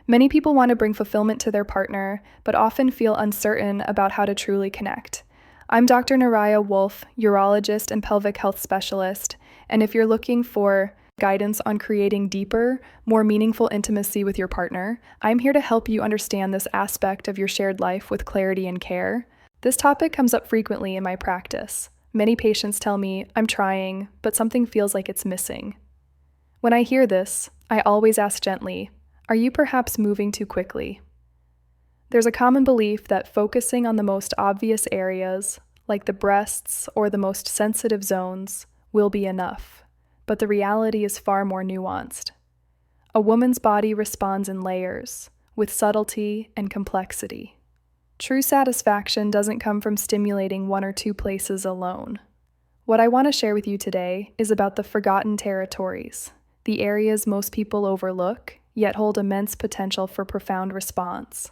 Many people want to bring fulfillment to their partner, but often feel uncertain about how to truly connect. I'm Dr. Naraya Wolf, urologist and pelvic health specialist, and if you're looking for guidance on creating deeper, more meaningful intimacy with your partner, I'm here to help you understand this aspect of your shared life with clarity and care. This topic comes up frequently in my practice. Many patients tell me, I'm trying, but something feels like it's missing. When I hear this, I always ask gently, are you perhaps moving too quickly? There's a common belief that focusing on the most obvious areas, like the breasts or the most sensitive zones, will be enough, but the reality is far more nuanced. A woman's body responds in layers, with subtlety and complexity. True satisfaction doesn't come from stimulating one or two places alone. What I want to share with you today is about the forgotten territories, the areas most people overlook, yet hold immense potential for profound response.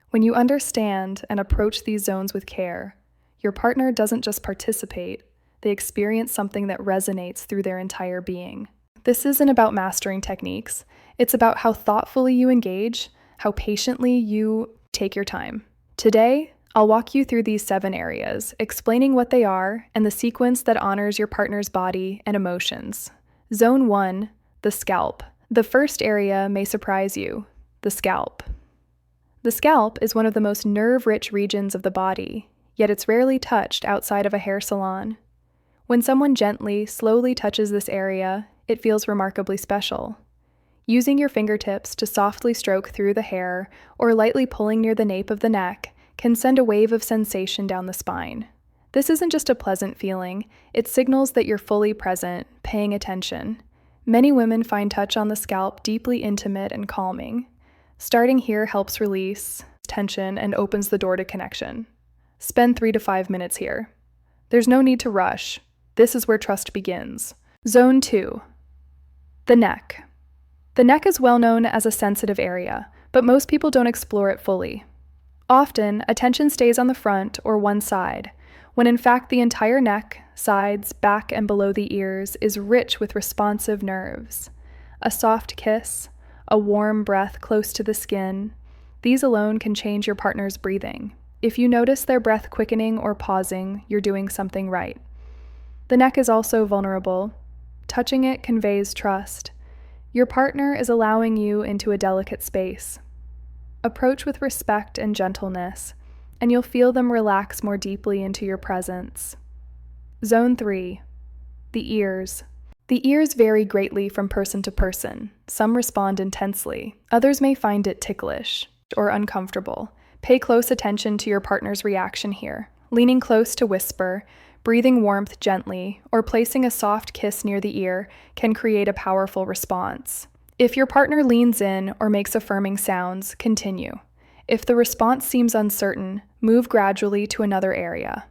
When you understand and approach these zones with care, your partner doesn't just participate, they experience something that resonates through their entire being. This isn't about mastering techniques, it's about how thoughtfully you engage, how patiently you take your time. Today, I'll walk you through these 7 areas, explaining what they are and the sequence that honors your partner's body and emotions. Zone 1, the scalp. The first area may surprise you, the scalp. The scalp is one of the most nerve-rich regions of the body, yet it's rarely touched outside of a hair salon. When someone gently, slowly touches this area, it feels remarkably special. Using your fingertips to softly stroke through the hair or lightly pulling near the nape of the neck can send a wave of sensation down the spine. This isn't just a pleasant feeling, it signals that you're fully present, paying attention. Many women find touch on the scalp deeply intimate and calming. Starting here helps release tension and opens the door to connection. Spend 3 to 5 minutes here. There's no need to rush. This is where trust begins. Zone 2. The neck. The neck is well known as a sensitive area, but most people don't explore it fully. Often, attention stays on the front or one side, when in fact the entire neck, sides, back, and below the ears is rich with responsive nerves. A soft kiss, a warm breath close to the skin, these alone can change your partner's breathing. If you notice their breath quickening or pausing, you're doing something right. The neck is also vulnerable. Touching it conveys trust. Your partner is allowing you into a delicate space. Approach with respect and gentleness, and you'll feel them relax more deeply into your presence. Zone 3. The ears. The ears vary greatly from person to person. Some respond intensely. Others may find it ticklish or uncomfortable. Pay close attention to your partner's reaction here. Leaning close to whisper, breathing warmth gently, or placing a soft kiss near the ear can create a powerful response. If your partner leans in or makes affirming sounds, continue. If the response seems uncertain, move gradually to another area.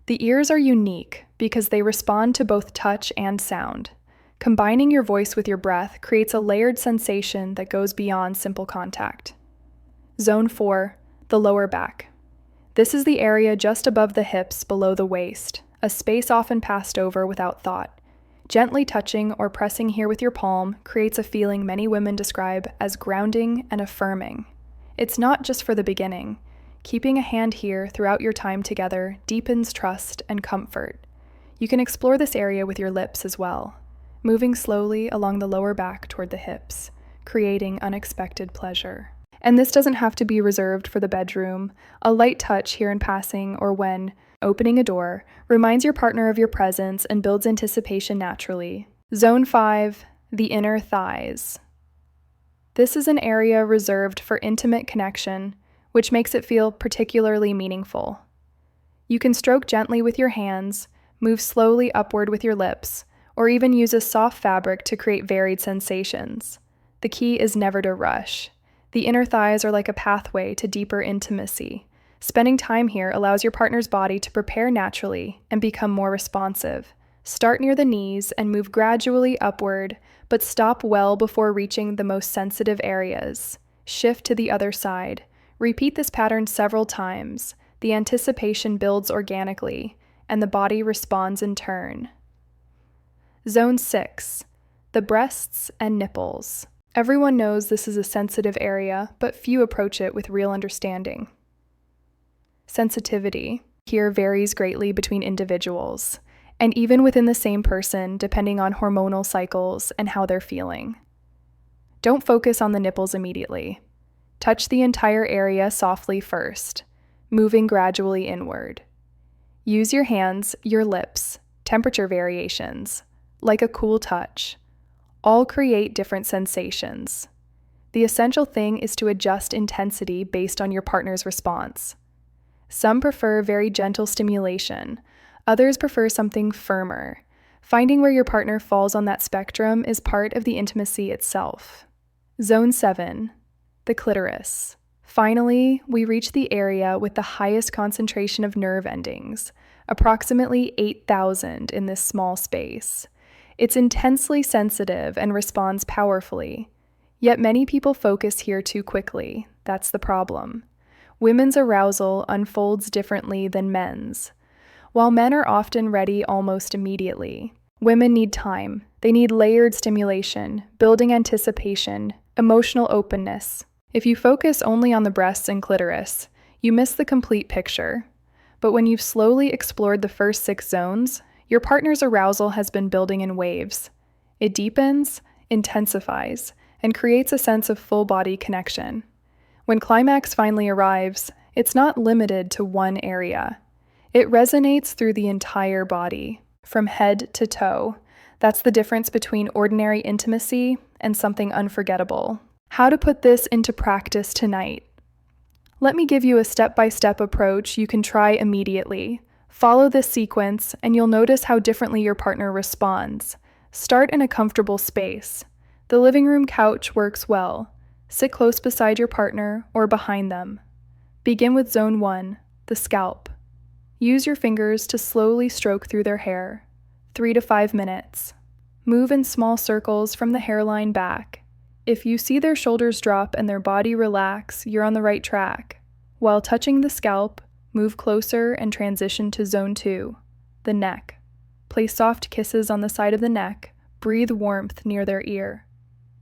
The ears are unique because they respond to both touch and sound. Combining your voice with your breath creates a layered sensation that goes beyond simple contact. Zone 4, the lower back. This is the area just above the hips below the waist, a space often passed over without thought. Gently touching or pressing here with your palm creates a feeling many women describe as grounding and affirming. It's not just for the beginning. Keeping a hand here throughout your time together deepens trust and comfort. You can explore this area with your lips as well, moving slowly along the lower back toward the hips, creating unexpected pleasure. And this doesn't have to be reserved for the bedroom. A light touch here in passing or when opening a door reminds your partner of your presence and builds anticipation naturally. Zone 5, the inner thighs. This is an area reserved for intimate connection, which makes it feel particularly meaningful. You can stroke gently with your hands, move slowly upward with your lips, or even use a soft fabric to create varied sensations. The key is never to rush. The inner thighs are like a pathway to deeper intimacy. Spending time here allows your partner's body to prepare naturally and become more responsive. Start near the knees and move gradually upward, but stop well before reaching the most sensitive areas. Shift to the other side. Repeat this pattern several times. The anticipation builds organically, and the body responds in turn. Zone 6, the breasts and nipples. Everyone knows this is a sensitive area, but few approach it with real understanding. Sensitivity here varies greatly between individuals, and even within the same person, depending on hormonal cycles and how they're feeling. Don't focus on the nipples immediately. Touch the entire area softly first, moving gradually inward. Use your hands, your lips, temperature variations, like a cool touch. All create different sensations. The essential thing is to adjust intensity based on your partner's response. Some prefer very gentle stimulation, others prefer something firmer. Finding where your partner falls on that spectrum is part of the intimacy itself. Zone 7, the clitoris. Finally, we reach the area with the highest concentration of nerve endings, approximately 8,000 in this small space. It's intensely sensitive and responds powerfully. Yet many people focus here too quickly. That's the problem. Women's arousal unfolds differently than men's. While men are often ready almost immediately, women need time. They need layered stimulation, building anticipation, emotional openness. If you focus only on the breasts and clitoris, you miss the complete picture. But when you've slowly explored the first 6 zones, your partner's arousal has been building in waves. It deepens, intensifies, and creates a sense of full-body connection. When climax finally arrives, it's not limited to one area. It resonates through the entire body, from head to toe. That's the difference between ordinary intimacy and something unforgettable. How to put this into practice tonight? Let me give you a step-by-step approach you can try immediately. Follow this sequence, and you'll notice how differently your partner responds. Start in a comfortable space. The living room couch works well. Sit close beside your partner or behind them. Begin with Zone 1, the scalp. Use your fingers to slowly stroke through their hair, 3 to 5 minutes. Move in small circles from the hairline back. If you see their shoulders drop and their body relax, you're on the right track. While touching the scalp, move closer and transition to Zone 2, the neck. Place soft kisses on the side of the neck. Breathe warmth near their ear.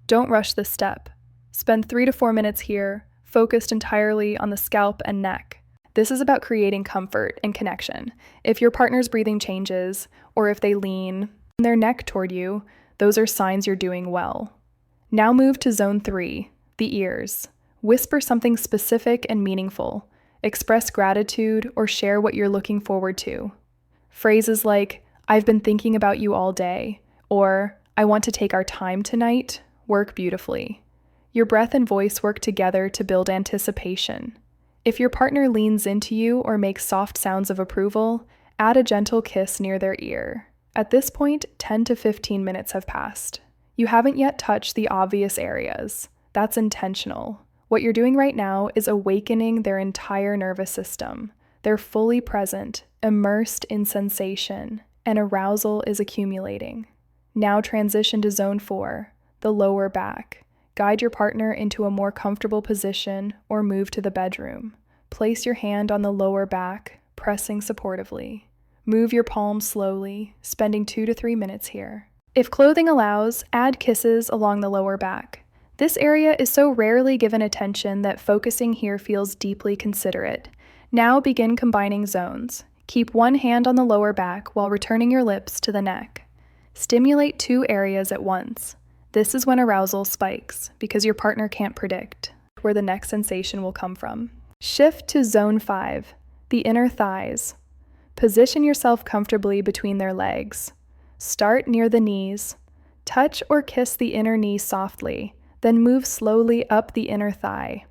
Don't rush this step. Spend 3 to 4 minutes here, focused entirely on the scalp and neck. This is about creating comfort and connection. If your partner's breathing changes, or if they lean their neck toward you, those are signs you're doing well. Now move to Zone 3, the ears. Whisper something specific and meaningful. Express gratitude or share what you're looking forward to. Phrases like, "I've been thinking about you all day," or "I want to take our time tonight," work beautifully. Your breath and voice work together to build anticipation. If your partner leans into you or makes soft sounds of approval, add a gentle kiss near their ear. At this point, 10 to 15 minutes have passed. You haven't yet touched the obvious areas. That's intentional. What you're doing right now is awakening their entire nervous system. They're fully present, immersed in sensation, and arousal is accumulating. Now transition to Zone 4, the lower back. Guide your partner into a more comfortable position or move to the bedroom. Place your hand on the lower back, pressing supportively. Move your palms slowly, spending 2 to 3 minutes here. If clothing allows, add kisses along the lower back. This area is so rarely given attention that focusing here feels deeply considerate. Now begin combining zones. Keep one hand on the lower back while returning your lips to the neck. Stimulate 2 areas at once. This is when arousal spikes, because your partner can't predict where the next sensation will come from. Shift to Zone 5, the inner thighs. Position yourself comfortably between their legs. Start near the knees. Touch or kiss the inner knee softly, then move slowly up the inner thigh.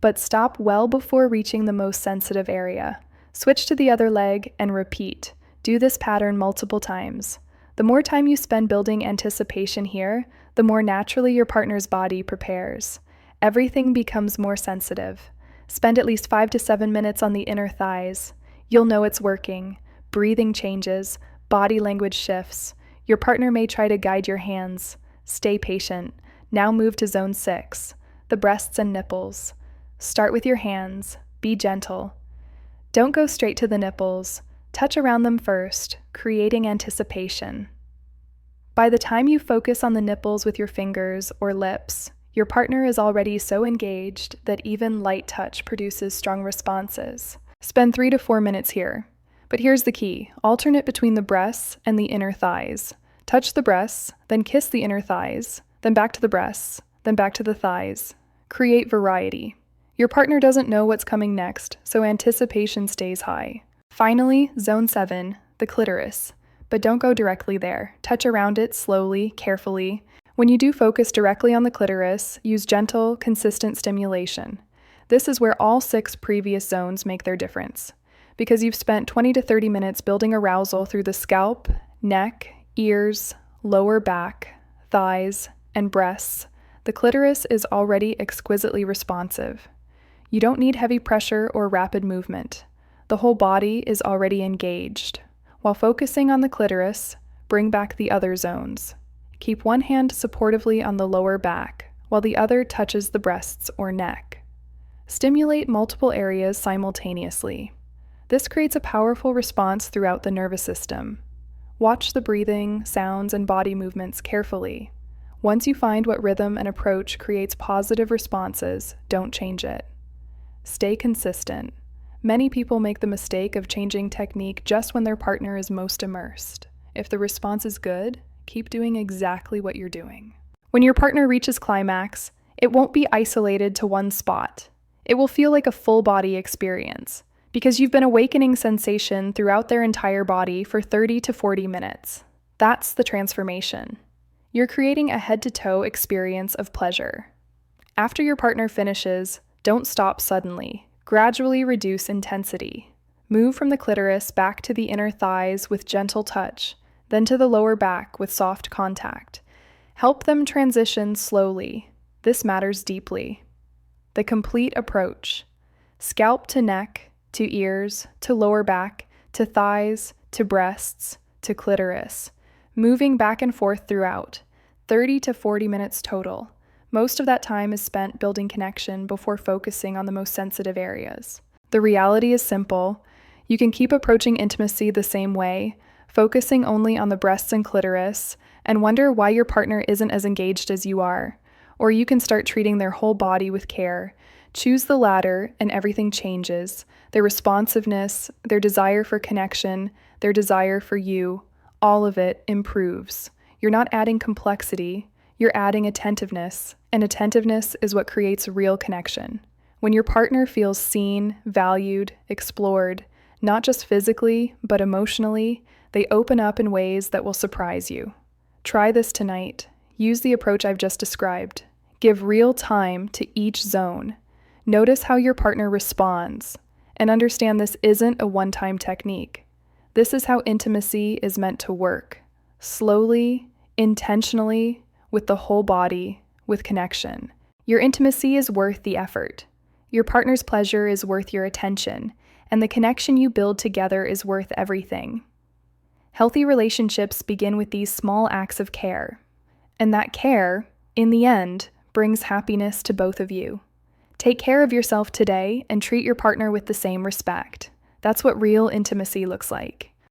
But stop well before reaching the most sensitive area. Switch to the other leg and repeat. Do this pattern multiple times. The more time you spend building anticipation here, the more naturally your partner's body prepares. Everything becomes more sensitive. Spend at least 5 to 7 minutes on the inner thighs. You'll know it's working. Breathing changes, body language shifts. Your partner may try to guide your hands. Stay patient. Now move to Zone 6, the breasts and nipples. Start with your hands. Be gentle. Don't go straight to the nipples. Touch around them first, creating anticipation. By the time you focus on the nipples with your fingers or lips, Your partner is already so engaged that even light touch produces strong responses. Spend 3 to 4 minutes here. But here's the key: alternate between the breasts and the inner thighs. Touch the breasts, then kiss the inner thighs, then back to the breasts, then back to the thighs. Create variety. Your partner doesn't know what's coming next, so anticipation stays high. Finally, Zone 7, the clitoris. But don't go directly there. Touch around it slowly, carefully. When you do focus directly on the clitoris, use gentle, consistent stimulation. This is where all 6 previous zones make their difference. Because you've spent 20 to 30 minutes building arousal through the scalp, neck, ears, lower back, thighs, and breasts, the clitoris is already exquisitely responsive. You don't need heavy pressure or rapid movement. The whole body is already engaged. While focusing on the clitoris, bring back the other zones. Keep one hand supportively on the lower back, while the other touches the breasts or neck. Stimulate multiple areas simultaneously. This creates a powerful response throughout the nervous system. Watch the breathing, sounds, and body movements carefully. Once you find what rhythm and approach creates positive responses, don't change it. Stay consistent. Many people make the mistake of changing technique just when their partner is most immersed. If the response is good, keep doing exactly what you're doing. When your partner reaches climax, it won't be isolated to one spot. It will feel like a full body experience, because you've been awakening sensation throughout their entire body for 30 to 40 minutes. That's the transformation. You're creating a head-to-toe experience of pleasure. After your partner finishes, don't stop suddenly. Gradually reduce intensity. Move from the clitoris back to the inner thighs with gentle touch, then to the lower back with soft contact. Help them transition slowly. This matters deeply. The complete approach. Scalp to neck, to ears, to lower back, to thighs, to breasts, to clitoris. Moving back and forth throughout. 30 to 40 minutes total. Most of that time is spent building connection before focusing on the most sensitive areas. The reality is simple. You can keep approaching intimacy the same way, focusing only on the breasts and clitoris, and wonder why your partner isn't as engaged as you are. Or you can start treating their whole body with care. Choose the latter, and everything changes. Their responsiveness, their desire for connection, their desire for you, all of it improves. You're not adding complexity. You're adding attentiveness, and attentiveness is what creates real connection. When your partner feels seen, valued, explored, not just physically, but emotionally, they open up in ways that will surprise you. Try this tonight. Use the approach I've just described. Give real time to each zone. Notice how your partner responds, and understand this isn't a one-time technique. This is how intimacy is meant to work. Slowly, intentionally, with the whole body, with connection. Your intimacy is worth the effort. Your partner's pleasure is worth your attention, and the connection you build together is worth everything. Healthy relationships begin with these small acts of care, and that care, in the end, brings happiness to both of you. Take care of yourself today and treat your partner with the same respect. That's what real intimacy looks like.